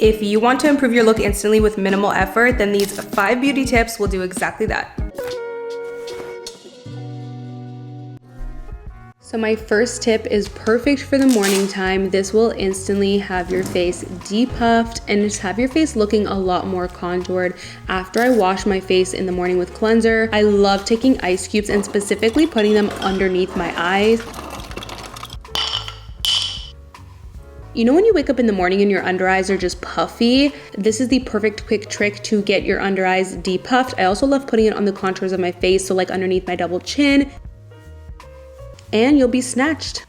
If you want to improve your look instantly with minimal effort, then these 5 beauty tips will do exactly that. So my first tip is perfect for the morning time. This will instantly have your face depuffed and just have your face looking a lot more contoured. After I wash my face in the morning with cleanser, I love taking ice cubes and specifically putting them underneath my eyes. You know when you wake up in the morning and your under eyes are just puffy? This is the perfect quick trick to get your under eyes depuffed. I also love putting it on the contours of my face, so like underneath my double chin, and you'll be snatched.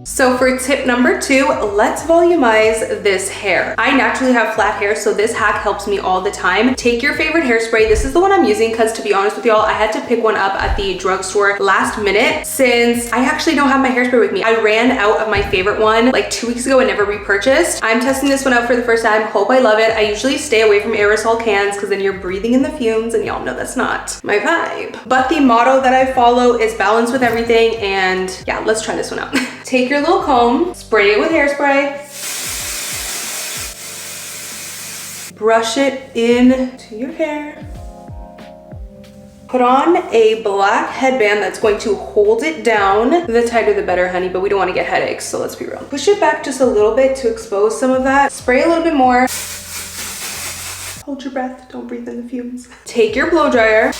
So for tip number 2, let's volumize this hair. I naturally have flat hair, so this hack helps me all the time. Take your favorite hairspray. This is the one I'm using because, to be honest with y'all, I had to pick one up at the drugstore last minute since I actually don't have my hairspray with me. I ran out of my favorite one like 2 weeks ago and never repurchased. I'm testing this one out for the first time. Hope I love it. I usually stay away from aerosol cans because then you're breathing in the fumes, and y'all know that's not my vibe. But the motto that I follow is balance with everything, and yeah, let's try this one out. Take your little comb, spray it with hairspray, brush it into your hair, put on a black headband that's going to hold it down. The tighter the better, honey, but we don't want to get headaches, so let's be real. Push it back just a little bit to expose some of that. Spray a little bit more. Hold your breath, don't breathe in the fumes. Take your blow dryer.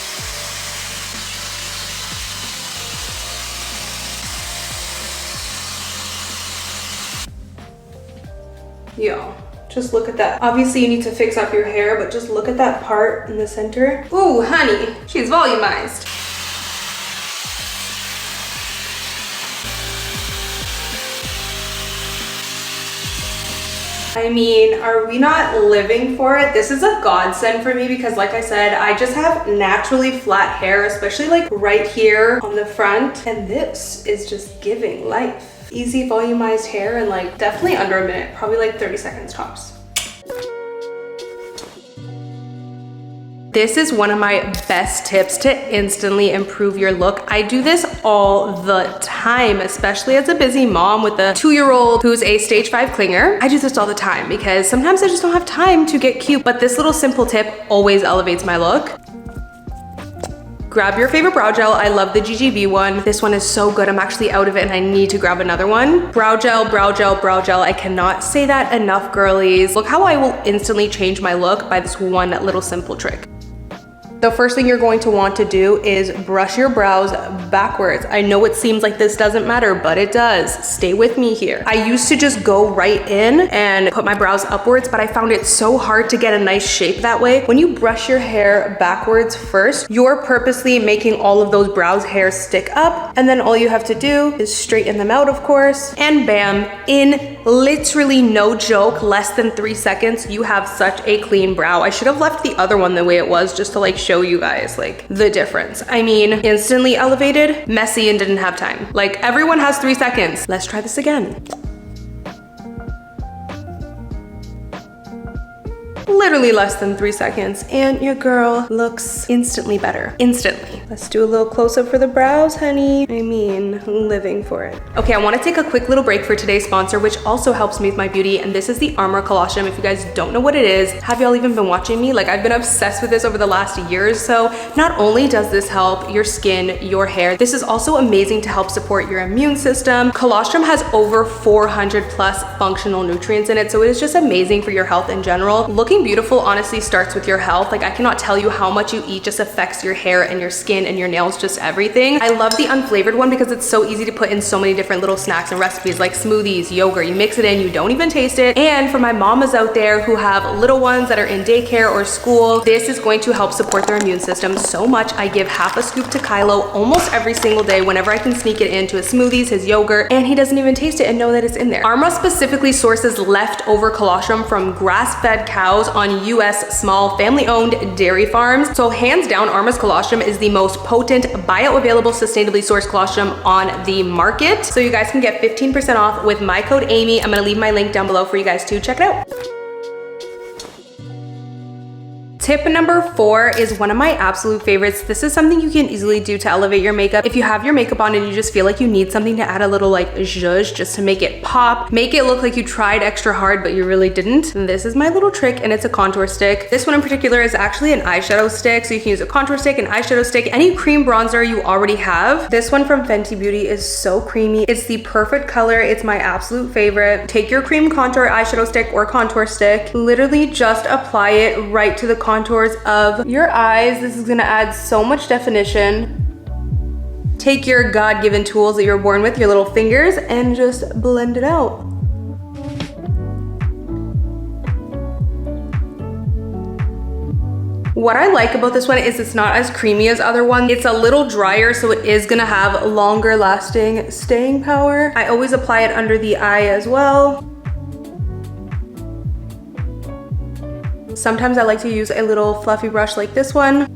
Yo, just look at that. Obviously you need to fix up your hair, but just look at that part in the center. Ooh, honey, she's volumized. I mean, are we not living for it? This is a godsend for me because, like I said, I just have naturally flat hair, especially like right here on the front, and this is just giving life. Easy volumized hair in like definitely under a minute, probably like 30 seconds tops. This is one of my best tips to instantly improve your look. I do this all the time, especially as a busy mom with a 2-year-old who's a stage 5 clinger. I do this all the time because sometimes I just don't have time to get cute, but this little simple tip always elevates my look. Grab your favorite brow gel. I love the GGB one. This one is so good. I'm actually out of it and I need to grab another one. Brow gel, brow gel, brow gel. I cannot say that enough, girlies. Look how I will instantly change my look by this one little simple trick. The first thing you're going to want to do is brush your brows backwards. I know it seems like this doesn't matter, but it does. Stay with me here. I used to just go right in and put my brows upwards, but I found it so hard to get a nice shape that way. When you brush your hair backwards first, you're purposely making all of those brows hairs stick up, and then all you have to do is straighten them out, of course, and bam, in literally no joke, less than 3 seconds, you have such a clean brow. I should have left the other one the way it was just to like show you guys like the difference. I mean, instantly elevated, messy, and didn't have time. Like, everyone has 3 seconds. Let's try this again. Literally less than 3 seconds, and your girl looks instantly better. Instantly. Let's do a little close-up for the brows, honey. I mean, living for it. Okay, I want to take a quick little break for today's sponsor, which also helps me with my beauty, and this is the Armor Colostrum. If you guys don't know what it is, have y'all even been watching me? Like, I've been obsessed with this over the last year or so. Not only does this help your skin, your hair, this is also amazing to help support your immune system. Colostrum has over 400 plus functional nutrients in it, so it is just amazing for your health in general. Looking beautiful honestly starts with your health. Like, I cannot tell you how much you eat just affects your hair and your skin and your nails, just everything. I love the unflavored one because it's so easy to put in so many different little snacks and recipes like smoothies, yogurt. You mix it in, you don't even taste it. And for my mamas out there who have little ones that are in daycare or school, this is going to help support their immune system so much. I give half a scoop to Kylo almost every single day whenever I can sneak it into his smoothies, his yogurt, and he doesn't even taste it and know that it's in there. Arma specifically sources leftover colostrum from grass-fed cows on US small family-owned dairy farms. So hands down, Arma's colostrum is the most potent, bioavailable, sustainably sourced colostrum on the market. So you guys can get 15% off with my code Amy. I'm gonna leave my link down below for you guys to check it out. Tip number 4 is one of my absolute favorites. This is something you can easily do to elevate your makeup. If you have your makeup on and you just feel like you need something to add a little like zhuzh just to make it pop, make it look like you tried extra hard but you really didn't, this is my little trick, and it's a contour stick. This one in particular is actually an eyeshadow stick, so you can use a contour stick, an eyeshadow stick, any cream bronzer you already have. This one from Fenty Beauty is so creamy. It's the perfect color. It's my absolute favorite. Take your cream contour eyeshadow stick or contour stick, literally just apply it right to the contours of your eyes. This is gonna add so much definition. Take your God-given tools that you're born with, your little fingers, and just blend it out. What I like about this one is it's not as creamy as other ones. It's a little drier, so it is gonna have longer lasting staying power. I always apply it under the eye as well. Sometimes I like to use a little fluffy brush like this one.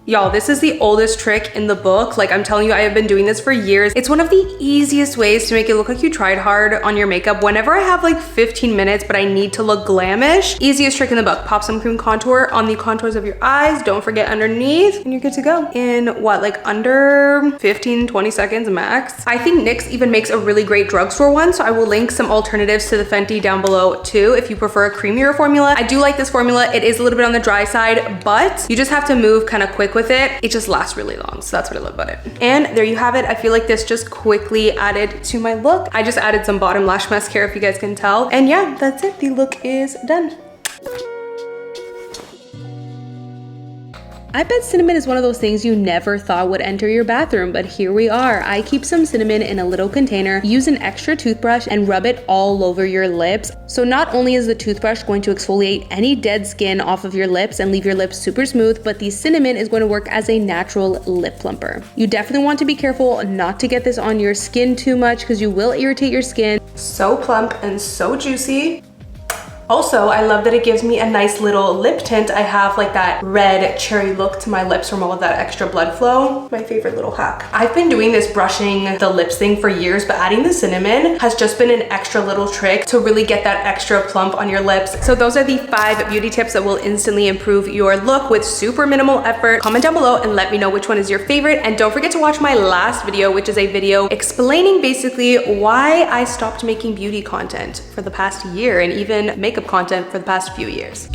Y'all, this is the oldest trick in the book. Like, I'm telling you, I have been doing this for years. It's one of the easiest ways to make it look like you tried hard on your makeup. Whenever I have like 15 minutes, but I need to look glamish, easiest trick in the book. Pop some cream contour on the contours of your eyes. Don't forget underneath, and you're good to go. In what, like under 15, 20 seconds max. I think NYX even makes a really great drugstore one, so I will link some alternatives to the Fenty down below too if you prefer a creamier formula. I do like this formula. It is a little bit on the dry side, but you just have to move kind of quick with it. It just lasts really long, so that's what I love about it. And there you have it. I feel like this just quickly added to my look. I just added some bottom lash mascara if you guys can tell. And yeah, that's it. The look is done. I bet cinnamon is one of those things you never thought would enter your bathroom, but here we are. I keep some cinnamon in a little container, use an extra toothbrush, and rub it all over your lips. So not only is the toothbrush going to exfoliate any dead skin off of your lips and leave your lips super smooth, but the cinnamon is going to work as a natural lip plumper. You definitely want to be careful not to get this on your skin too much because you will irritate your skin. So plump and so juicy. Also, I love that it gives me a nice little lip tint. I have like that red cherry look to my lips from all of that extra blood flow. My favorite little hack. I've been doing this brushing the lips thing for years, but adding the cinnamon has just been an extra little trick to really get that extra plump on your lips. So those are the 5 beauty tips that will instantly improve your look with super minimal effort. Comment down below and let me know which one is your favorite. And don't forget to watch my last video, which is a video explaining basically why I stopped making beauty content for the past year and even makeup content for the past few years.